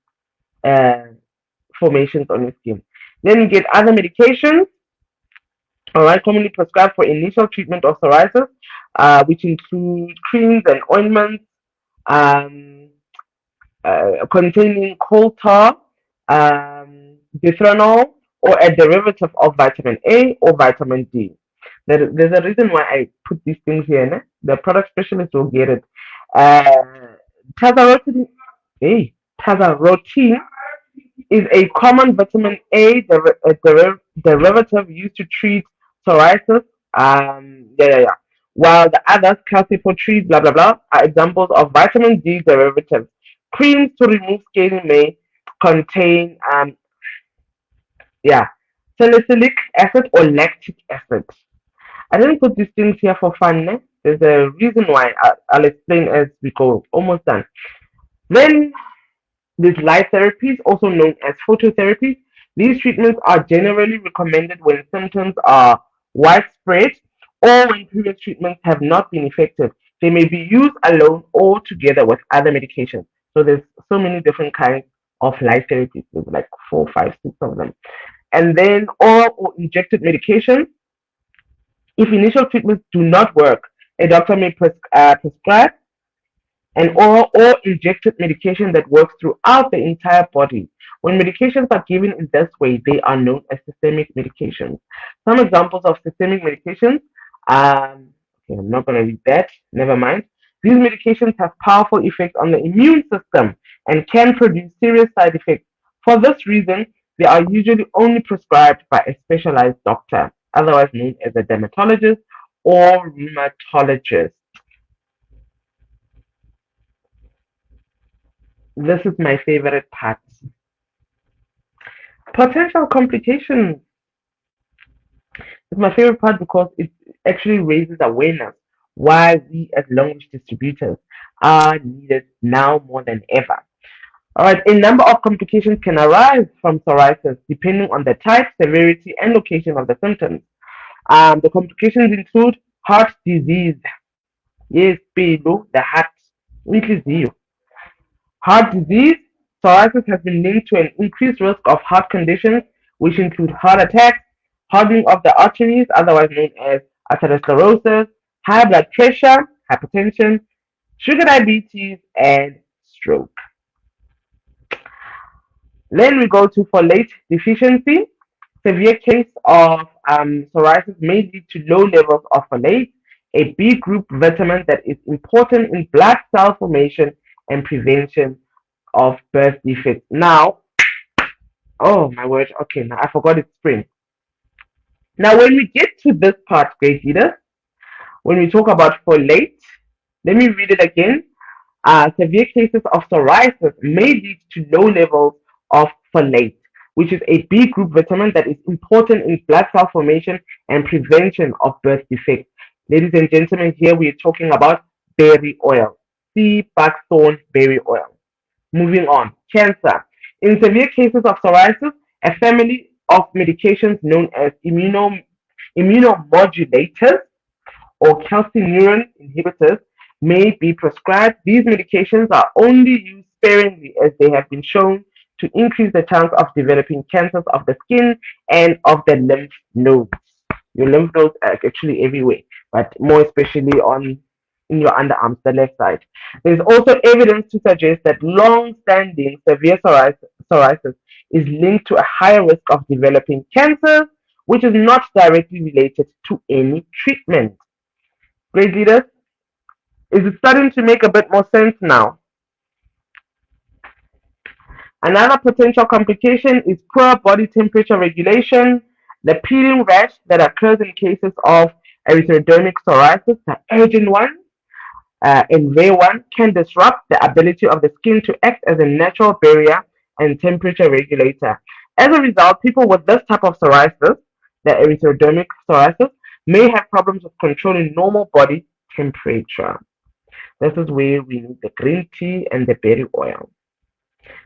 uh, formations on your skin. Then you get other medications, all right, commonly prescribed for initial treatment of psoriasis, which include creams and ointments um, containing coal tar, bithranol, or a derivative of vitamin A or vitamin D. There's a reason why I put these things here. Ne? The product specialist will get it. Uh, tazarotene, hey, tazarotene is a common vitamin A derivative used to treat psoriasis. While the others, calcipotriene, blah blah blah, are examples of vitamin D derivatives. Creams to remove scaling may contain yeah salicylic acid or lactic acid. I didn't put these things here for fun. Ne? There's a reason why. I'll explain as we go. Almost done. Then these light therapies, also known as phototherapy, these treatments are generally recommended when symptoms are widespread or when previous treatments have not been effective. They may be used alone or together with other medications. So there's so many different kinds of light therapies. There's like four, five, six of them. And then oral or injected medication. If initial treatments do not work, a doctor may prescribe an oral or injected medication that works throughout the entire body. When medications are given in this way, they are known as systemic medications. Some examples of systemic medications, okay, I'm not going to read that, never mind. These medications have powerful effects on the immune system and can produce serious side effects. For this reason, they are usually only prescribed by a specialized doctor, otherwise known as a dermatologist or rheumatologist. This is my favorite part. Potential complications is my favorite part because it actually raises awareness why we as language distributors are needed now more than ever. All right, a number of complications can arise from psoriasis depending on the type, severity, and location of the symptoms. The complications include heart disease. Yes, the heart. Inhliziyo. Heart disease. Psoriasis has been linked to an increased risk of heart conditions, which include heart attacks, hardening of the arteries, otherwise known as atherosclerosis, high blood pressure, hypertension, sugar diabetes, and stroke. Then we go to folate deficiency. Severe case of psoriasis may lead to low levels of folate, a B group vitamin that is important in blood cell formation and prevention of birth defects. Now, oh my word, okay, now I forgot it's spring. Now, when we get to this part, great leaders, when we talk about folate, let me read it again. Severe cases of psoriasis may lead to low levels of folate, which is a B group vitamin that is important in blood cell formation and prevention of birth defects. Ladies and gentlemen, here we are talking about berry oil, sea buckthorn berry oil. Moving on, cancer. In severe cases of psoriasis, a family of medications known as immunomodulators or calcineurin inhibitors may be prescribed. These medications are only used sparingly as they have been shown to increase the chance of developing cancers of the skin and of the lymph nodes. Your lymph nodes are actually everywhere, but more especially on in your underarms, the left side. There is also evidence to suggest that long-standing severe psoriasis is linked to a higher risk of developing cancer, which is not directly related to any treatment. Great leaders, is it starting to make a bit more sense now? Another potential complication is poor body temperature regulation. The peeling rash that occurs in cases of erythrodermic psoriasis, the urgent one and rare one, can disrupt the ability of the skin to act as a natural barrier and temperature regulator. As a result, people with this type of psoriasis, the erythrodermic psoriasis, may have problems with controlling normal body temperature. This is where we need the green tea and the berry oil.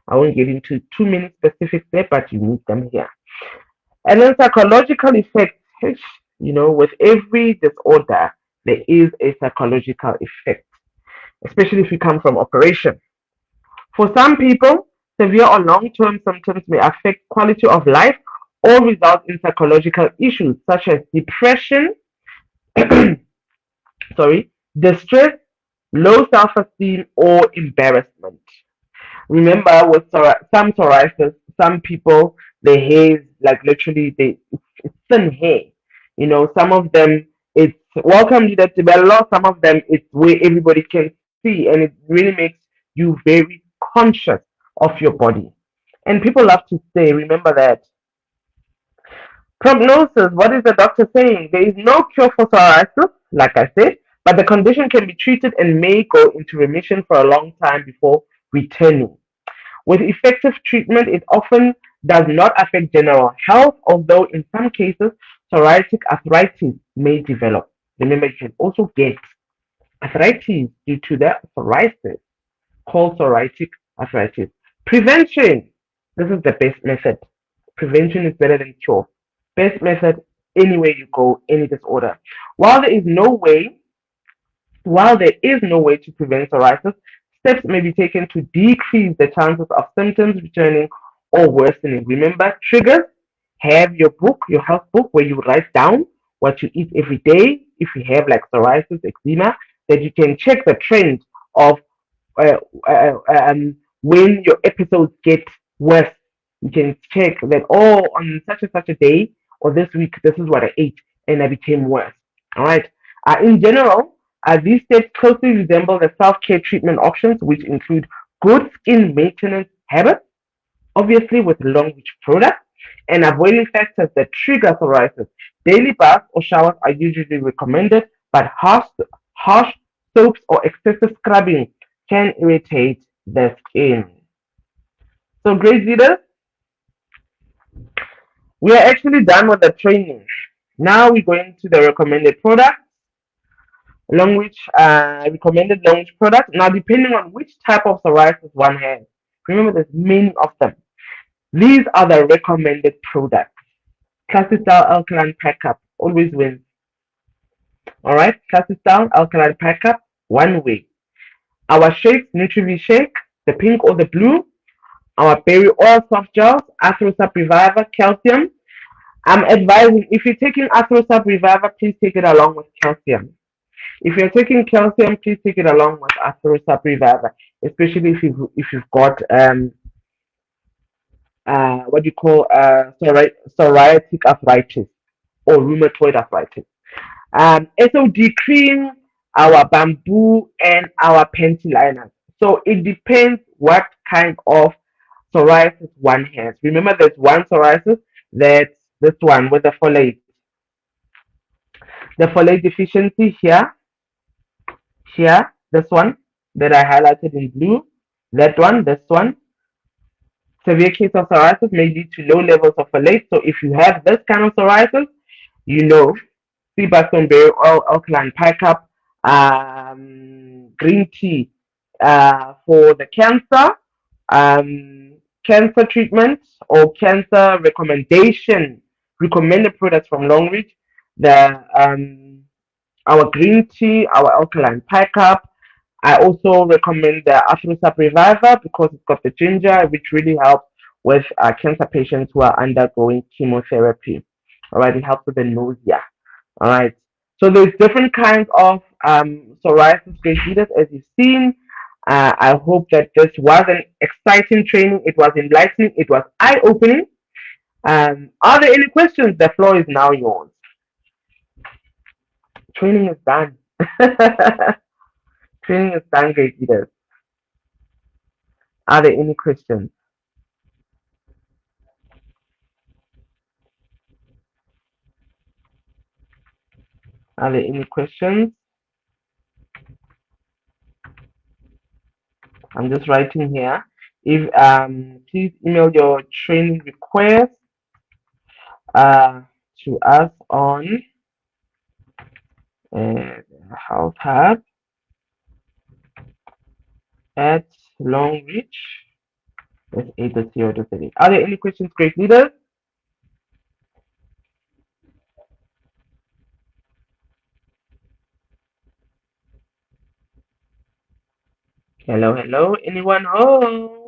I won't get into too many specifics there, but you need them here. And then psychological effects, with every disorder, there is a psychological effect, especially if you come from operation. For some people, severe or long-term symptoms may affect quality of life or result in psychological issues such as depression, sorry, distress, low self-esteem, or embarrassment. Remember, with some psoriasis, some people, their hair is like literally it's thin hair. Some of them it's welcome to that develop. Some of them it's where everybody can see, and it really makes you very conscious of your body. And people love to say, remember that. Prognosis, what is the doctor saying? There is no cure for psoriasis, like I said, but the condition can be treated and may go into remission for a long time before returning. With effective treatment, it often does not affect general health, although in some cases, psoriatic arthritis may develop. Remember, you can also get arthritis due to the psoriasis, called psoriatic arthritis. Prevention. This is the best method. Prevention is better than cure. Best method anywhere you go, any disorder. While there is no way While there is no way to prevent psoriasis, steps may be taken to decrease the chances of symptoms returning or worsening. Remember, triggers. Have your book, your health book, where you write down what you eat every day. If you have like psoriasis, eczema, that you can check the trend of uh, when your episodes get worse. You can check that, oh, on such and such a day or this week, this is what I ate and I became worse. All right. In general, these steps closely resemble the self care treatment options, which include good skin maintenance habits, obviously with long reach products, and avoiding factors that trigger psoriasis. Daily baths or showers are usually recommended, but harsh soaps or excessive scrubbing can irritate the skin. So, great leaders, we are actually done with the training. Now we're going to the recommended product, recommended long reach product. Now, depending on which type of psoriasis one has, remember there's many of them. These are the recommended products. Classic style alkaline pack up always wins. All right, classic style alkaline pack up one way. Our shakes, Nutrivi shake, the pink or the blue. Our berry oil soft gels, Arthrosap Reviver, calcium. I'm advising if you're taking Arthrosap Reviver, please take it along with calcium. If you're taking calcium, please take it along with Arthrosap Reviver, especially if you've got what you call psoriatic arthritis or rheumatoid arthritis. SOD cream, our bamboo, and our panty liners. So it depends what kind of psoriasis one has. Remember, there's one psoriasis that's this one with the folate deficiency here, this one that I highlighted in blue, that one, this one. Severe case of psoriasis may lead to low levels of folate. So if you have this kind of psoriasis, you know, sea backstone berry oil, alkaline pike up, green tea for the cancer treatment or cancer recommended products from Longreach, the our green tea, our alkaline pike up. I also recommend the Afrosap Reviver because it's got the ginger, which really helps with cancer patients who are undergoing chemotherapy. All right, it helps with the nausea. All right. So there's different kinds of psoriasis great leaders, as you've seen. I hope that this was an exciting training. It was enlightening. It was eye-opening. Are there any questions? The floor is now yours. Training is done. Training is done, great leaders. Are there any questions? Are there any questions? I'm just writing here. If please email your training request uh, to us on Health Hub at Longreach. That's 8.0.30. Are there any questions, great leaders? Hello, hello. Anyone home?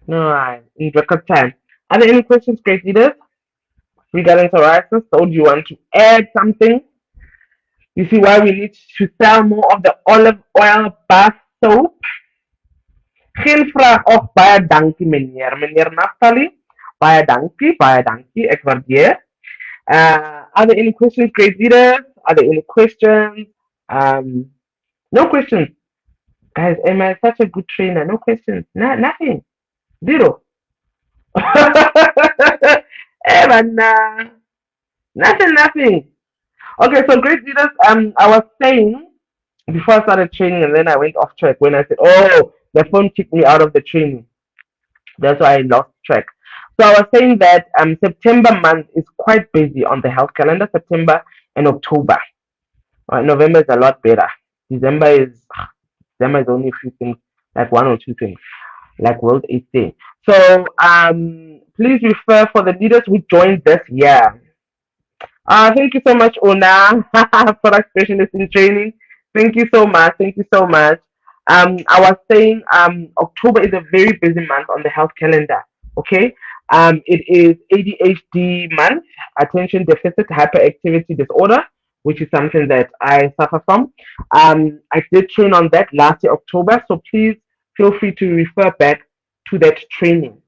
No, in record time. Are there any questions, great leaders, regarding psoriasis? Or do you want to add something? You see why we need to sell more of the olive oil bath soap? Geen vraag of baie dankie meneer. Meneer Naftali, baie dankie, ek waardeer. Are there any questions, great leaders? Are there any questions? No questions. Guys, am I such a good trainer? No questions. Nothing. Zero. Eh, man, nothing, nothing. Okay, so great leaders, I was saying before I started training and then I went off track when I said, oh, the phone kicked me out of the training. That's why I lost track. So I was saying that September month is quite busy on the health calendar, September and October. November is a lot better. December is December is only a few things, like one or two things, like World AIDS Day. So please refer for the leaders who joined this year. Thank you so much, Ona, product specialist in training. Thank you so much. Thank you so much. I was saying October is a very busy month on the health calendar. Okay. It is ADHD month, attention deficit hyperactivity disorder, which is something that I suffer from. I did train on that last year, October. So please feel free to refer back to that training.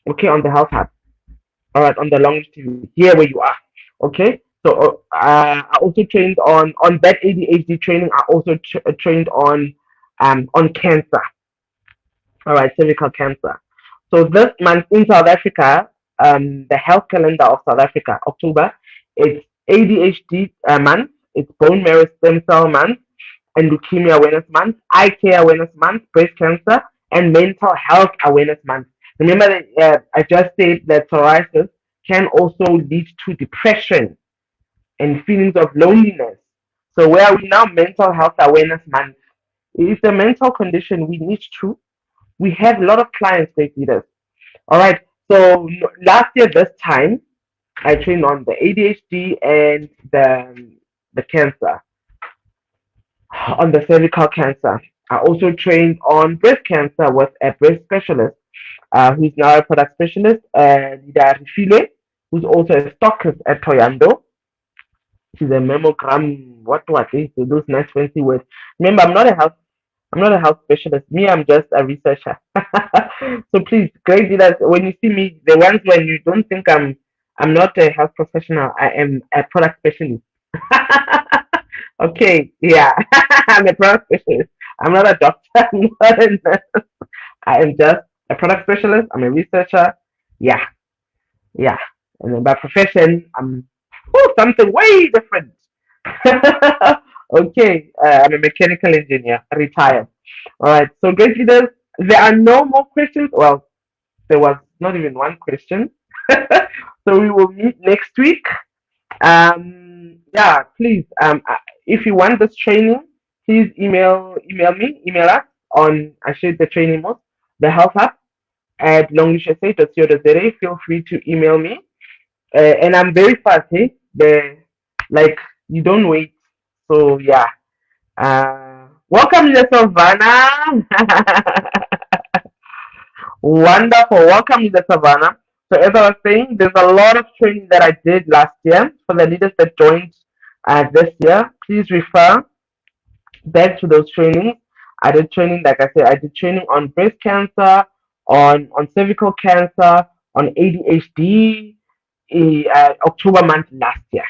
Okay, on the health hub. All right, on the long TV, here where you are. Okay. So I also trained on that ADHD training. I also trained on cancer. All right, cervical cancer. So this month in South Africa, the health calendar of South Africa, October, it's ADHD month, it's bone marrow stem cell month, and leukemia awareness month, eye care awareness month, breast cancer, and mental health awareness month. Remember that I just said that psoriasis can also lead to depression and feelings of loneliness. So where are we now? Mental health awareness month. It's a mental condition we need to. We have a lot of clients, great leaders. All right. So last year, this time, I trained on the ADHD and the cancer, on the cervical cancer. I also trained on breast cancer with a breast specialist, who's now a product specialist, Lida Rifile, who's also a stockist at Toyando. She's a mammogram. What is those nice fancy words? Remember, I'm not a health specialist. Me, I'm just a researcher. So please, great leaders, when you see me, the ones when you don't think I'm not a health professional, I am a product specialist. Okay, yeah, I'm a product specialist. I'm not a doctor. I'm not a nurse. I am just a product specialist. I'm a researcher. Yeah, yeah. And then by profession, I'm something way different. Okay, I'm a mechanical engineer, retired. All right, so great leaders, there are no more questions. Well, there was not even one question. So we will meet next week. Yeah, please. If you want this training, please email us on I shared the training most, the health hub at longlishsa.co.za. Feel free to email me. And I'm very fast, hey? Like you don't wait. So yeah. Welcome, Lisa Savannah. Wonderful. Welcome, Lisa Savannah. So as I was saying, there's a lot of training that I did last year for the leaders that joined this year. Please refer back to those trainings. I did training, like I said, I did training on breast cancer, on cervical cancer, on ADHD, October month last year.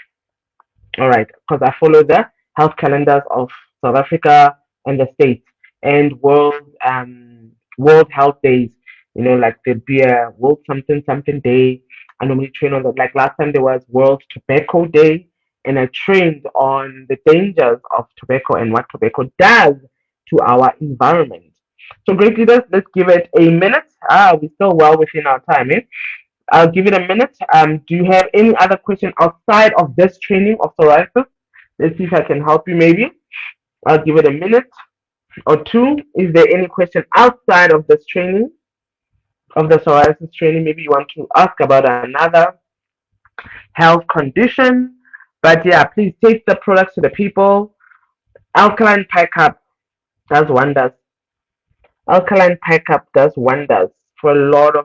All right, because I follow the health calendars of South Africa and the States, and World Health Days. Like there'd be a World something something day. I normally train on that. Like last time there was World Tobacco Day, and I trained on the dangers of tobacco and what tobacco does to our environment. So great leaders, let's give it a minute. We're still well within our time, eh? I'll give it a minute. Do you have any other question outside of this training of psoriasis? Let's see if I can help you maybe. I'll give it a minute or two. Is there any question outside of this training, of the psoriasis training? Maybe you want to ask about another health condition. But yeah, please take the products to the people. Alkaline Pickup does wonders. Alkaline Pickup does wonders for a lot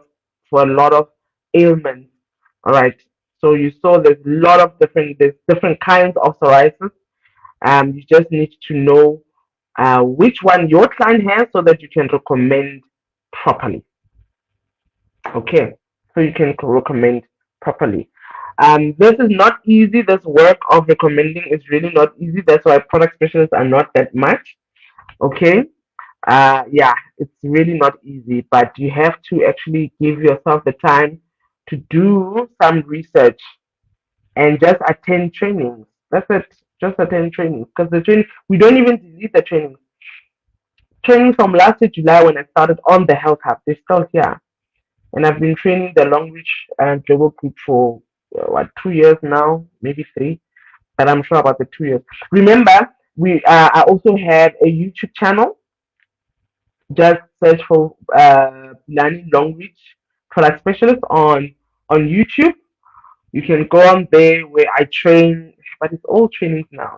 of ailments. All right. So you saw there's different kinds of psoriasis. You just need to know which one your client has so that you can recommend properly. Okay, so you can recommend properly. This is not easy. This work of recommending is really not easy. That's why product specialists are not that much. Okay, yeah, it's really not easy, but you have to actually give yourself the time to do some research and just attend trainings. That's it. Just attend trainings because the training we don't even delete the trainings. Trainings from last year July when I started on the Health Hub, they're still here, and I've been training the Long Reach Global Group for what 2 years now, maybe three, but I'm sure about the 2 years. Remember, we I also have a YouTube channel. Just search for Learning Long Reach Product Specialist on YouTube. You can go on there where I train, but it's all trainings now.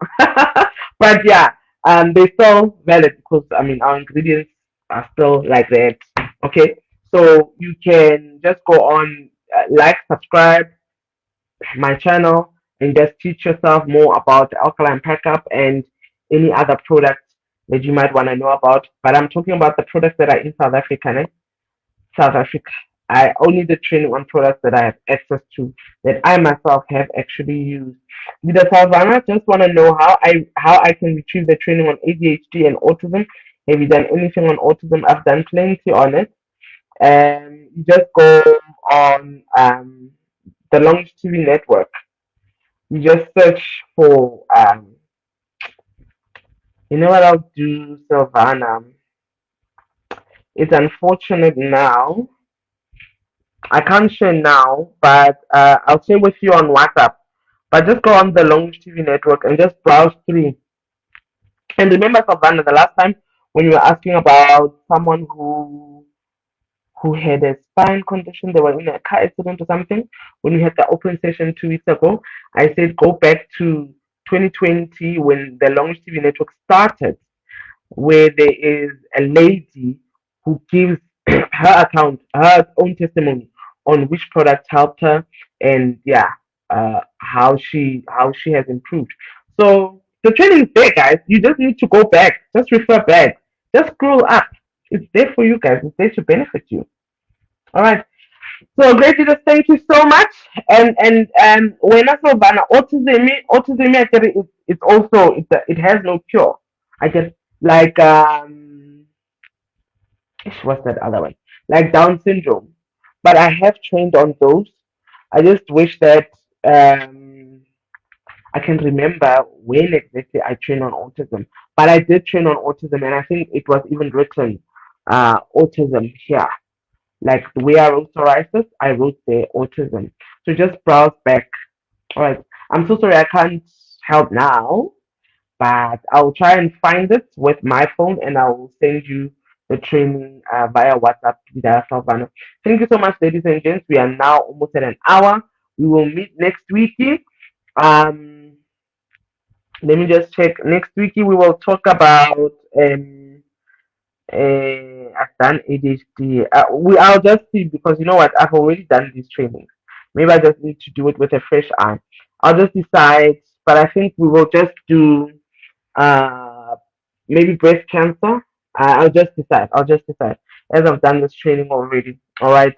But yeah, they're still valid because I mean our ingredients are still like that. Okay, so you can just go on, like, subscribe my channel, and just teach yourself more about alkaline backup and any other products that you might want to know about. But I'm talking about the products that are in South Africa. Eh? South Africa. I only the training on products that I have access to that I myself have actually used. With the Savannah, just want to know how I can retrieve the training on ADHD and autism. Have you done anything on autism? I've done plenty on it. You just go on the Launch TV network. You just search for you know what I'll do, Savannah. It's unfortunate now I can't share now, but I'll share with you on WhatsApp. But just go on the Long TV network and just browse through. And remember, Savannah, the last time when you were asking about someone who had a spine condition, they were in a car accident or something. When we had the open session 2 weeks ago, I said go back to 2020 when the Long TV network started, where there is a lady who gives her own testimony on which product helped her, and yeah, how she has improved. So the training is there, guys. You just need to go back, just refer back, just scroll up. It's there for you guys. It's there to benefit you. All right. So great leaders, thank you so much. And when I saw Bana autism actually it's also it has no cure. I just like what's that other one? Like Down syndrome. But I have trained on those. I just wish that I can remember when exactly I trained on autism. But I did train on autism, and I think it was even written autism here. Like where I wrote psoriasis, I wrote there autism. So just browse back. All right. I'm so sorry I can't help now, but I'll try and find it with my phone and I will send you the training via WhatsApp via Salvana. Thank you so much, ladies and gents. We are now almost at an hour. We will meet next week. Um, Let me just check. Next week we will talk about I've done ADHD. I'll just see because you know what? I've already done these trainings. Maybe I just need to do it with a fresh eye. I'll just decide, but I think we will just do uh, maybe breast cancer. I'll just decide. I'll just decide as I've done this training already. All right.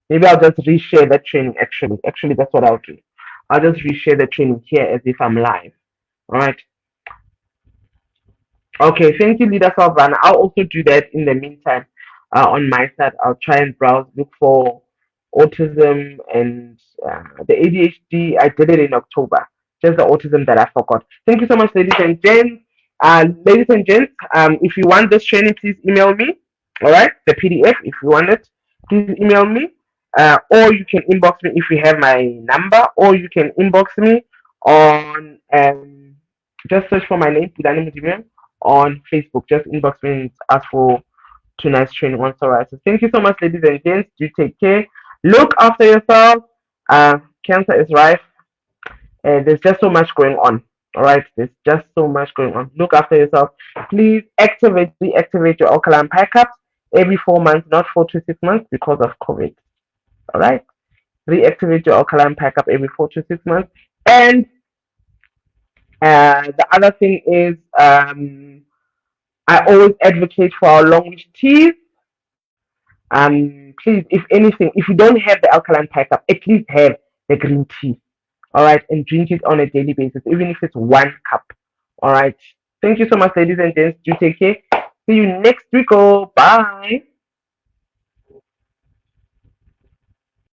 Maybe I'll just reshare that training. Actually, that's what I'll do. I'll just reshare the training here as if I'm live. All right. Okay, thank you, Leader Salvana. I'll also do that in the meantime. On my side, I'll try and browse, look for autism and the ADHD. I did it in October. Just the autism that I forgot. Thank you so much, ladies and gents. Ladies and gents, if you want this training, please email me. All right, the PDF. If you want it, please email me. Or you can inbox me if you have my number, or you can inbox me on just search for my name, Pidani Mujibia, on Facebook. Just inbox me and ask for tonight's training on psoriasis. Thank you so much, ladies and gents. Do take care. Look after yourself. Cancer is rife. There's just so much going on. All right, there's just so much going on. Look after yourself. Please reactivate your alkaline packups every 4 months, not 4 to 6 months because of COVID. All right, reactivate your alkaline packup every 4 to 6 months. And the other thing is, I always advocate for our longish teas. Please, if anything, if you don't have the alkaline packup, at least have the green tea. All right, and drink it on a daily basis, even if it's 1 cup. All right. Thank you so much, ladies and gents. Do take care. See you next week. Oh, bye.